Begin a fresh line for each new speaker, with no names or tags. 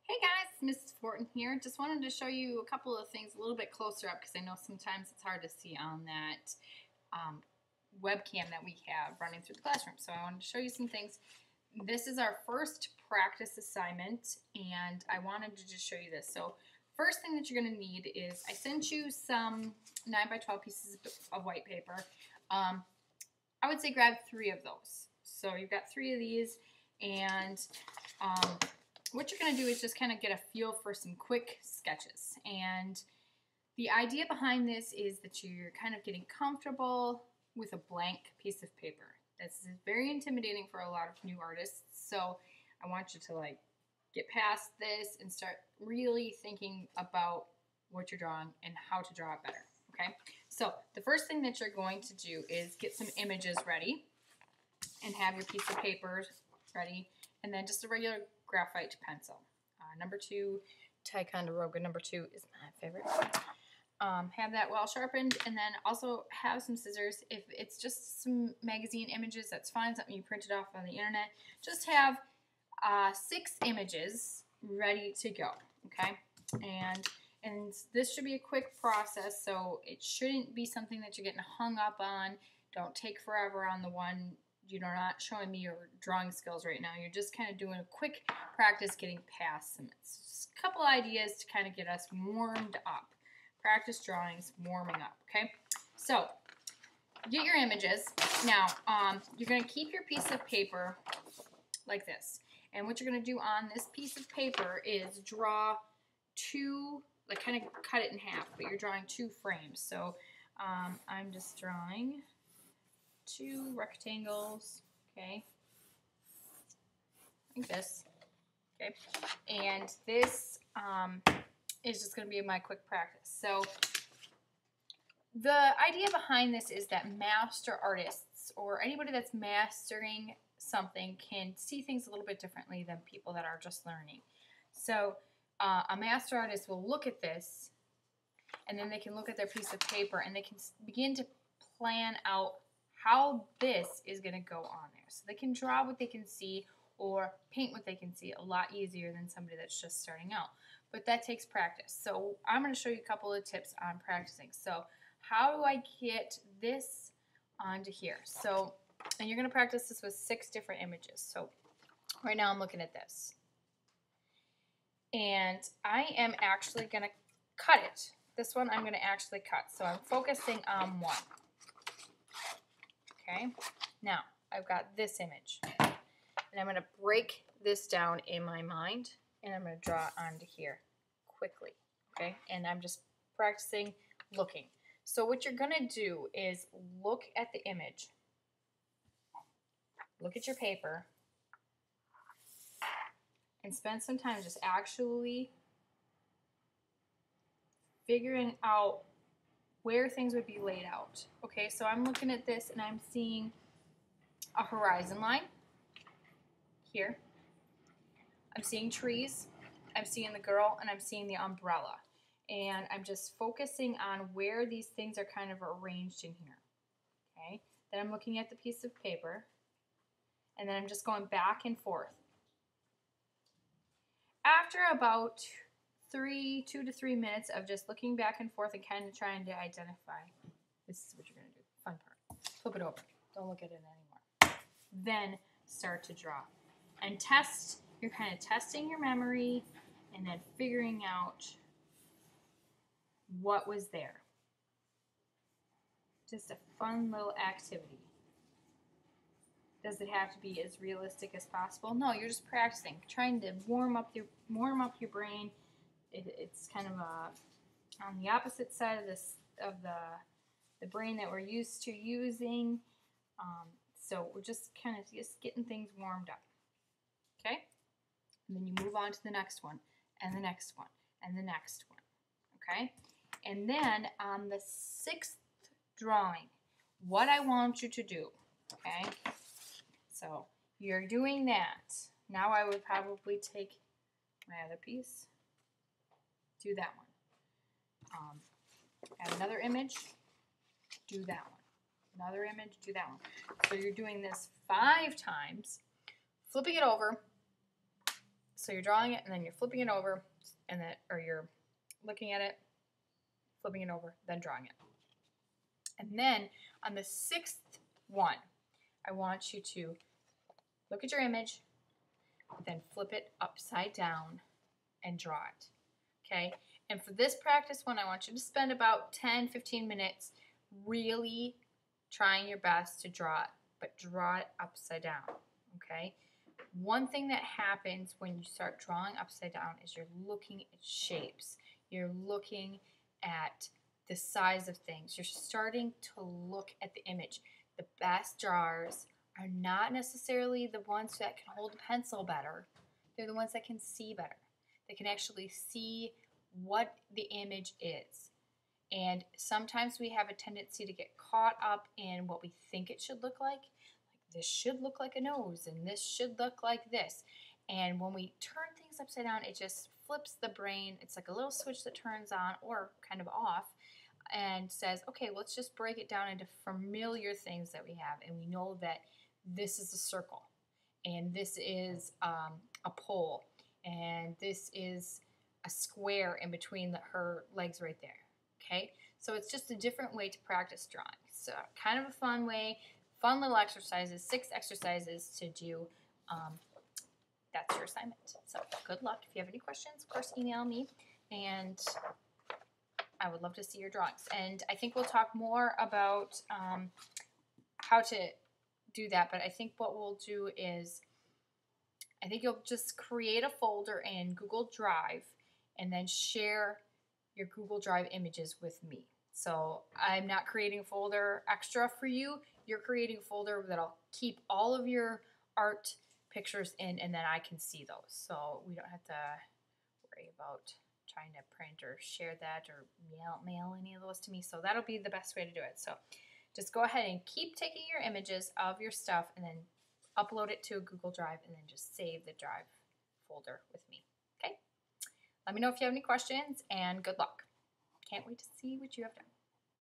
Hey guys, Mrs. Fortin here. Just wanted to show you a couple of things a little bit closer up because I know sometimes it's hard to see on that webcam that we have running through the classroom. So I wanted to show you some things. This is our first practice assignment and I wanted to just show you this. So first thing that you're going to need is I sent you some 9x12 pieces of white paper. I would say grab 3 of those. So you've got 3 of these and what you're going to do is just kind of get a feel for some quick sketches. And the idea behind this is that you're kind of getting comfortable with a blank piece of paper. This is very intimidating for a lot of new artists. So I want you to get past this and start really thinking about what you're drawing and how to draw it better. Okay? So the first thing that you're going to do is get some images ready and have your piece of paper ready, and then just a regular graphite pencil. Number 2, Ticonderoga number 2 is my favorite. Have that well sharpened, and then also have some scissors. If it's just some magazine images, that's fine, something you printed off on the internet. Just have 6 images ready to go, okay? And this should be a quick process, so it shouldn't be something that you're getting hung up on. Don't take forever on the one. You're not showing me your drawing skills right now. You're just kind of doing a quick practice getting past them. It's just a couple ideas to kind of get us warmed up. Practice drawings, warming up, okay? So, get your images. Now, you're going to keep your piece of paper like this. And what you're going to do on this piece of paper is draw 2, kind of cut it in half, but you're drawing 2 frames. So, I'm just drawing 2 rectangles, okay, like this, okay, and this is just going to be my quick practice. So the idea behind this is that master artists or anybody that's mastering something can see things a little bit differently than people that are just learning. So a master artist will look at this and then they can look at their piece of paper and they can begin to plan out how this is going to go on there. So they can draw what they can see or paint what they can see a lot easier than somebody that's just starting out. But that takes practice. So I'm going to show you a couple of tips on practicing. So how do I get this onto here? So, and you're going to practice this with 6 different images. So right now I'm looking at this. And I am actually going to cut it. This one I'm going to actually cut. So I'm focusing on one. Okay, now I've got this image, and I'm going to break this down in my mind, and I'm going to draw it onto here quickly, okay, and I'm just practicing looking. So what you're going to do is look at the image, look at your paper, and spend some time just actually figuring out where things would be laid out. Okay, so I'm looking at this and I'm seeing a horizon line here. I'm seeing trees, I'm seeing the girl, and I'm seeing the umbrella. And I'm just focusing on where these things are kind of arranged in here. Okay, then I'm looking at the piece of paper, and then I'm just going back and forth. After about 2 to 3 minutes of just looking back and forth and kind of trying to identify, this is what you're going to do. Fun part. Flip it over. Don't look at it anymore. Then start to draw. And test. You're kind of testing your memory and then figuring out what was there. Just a fun little activity. Does it have to be as realistic as possible? No, you're just practicing, trying to warm up your brain. It's kind of on the opposite side of the brain that we're used to using. So we're just kind of just getting things warmed up. Okay? And then you move on to the next one, and the next one, and the next one. Okay? And then on the 6th drawing, what I want you to do, okay? So you're doing that. Now I would probably take my other piece, do that one. Add another image, do that one. Another image, do that one. So you're doing this 5 times, flipping it over, So you're drawing it and then you're flipping it over, and then, or you're looking at it, flipping it over, then drawing it. And then on the sixth one, I want you to look at your image, then flip it upside down and draw it. Okay? And for this practice one, I want you to spend about 10-15 minutes really trying your best to draw it, but draw it upside down. Okay? One thing that happens when you start drawing upside down is you're looking at shapes. You're looking at the size of things. You're starting to look at the image. The best drawers are not necessarily the ones that can hold a pencil better. They're the ones that can see better. They can actually see what the image is. And sometimes we have a tendency to get caught up in what we think it should look like. This should look like a nose, and this should look like this. And when we turn things upside down, it just flips the brain. It's like a little switch that turns on or kind of off and says, okay, let's just break it down into familiar things that we have. And we know that this is a circle, and this is a pole, and this is a square in between her legs right there. Okay, so it's just a different way to practice drawing. So kind of a fun way, fun little exercises, 6 exercises to do. That's your assignment. So good luck. If you have any questions, of course, email me, and I would love to see your drawings. And I think we'll talk more about how to do that, but I think what we'll do is, I think you'll just create a folder in Google Drive and then share your Google Drive images with me. So I'm not creating a folder extra for you. You're creating a folder that'll keep all of your art pictures in, and then I can see those. So we don't have to worry about trying to print or share that or mail any of those to me. So that'll be the best way to do it. So just go ahead and keep taking your images of your stuff and then upload it to a Google Drive and then just save the Drive folder with me. Okay? Let me know if you have any questions, and good luck. Can't wait to see what you have done.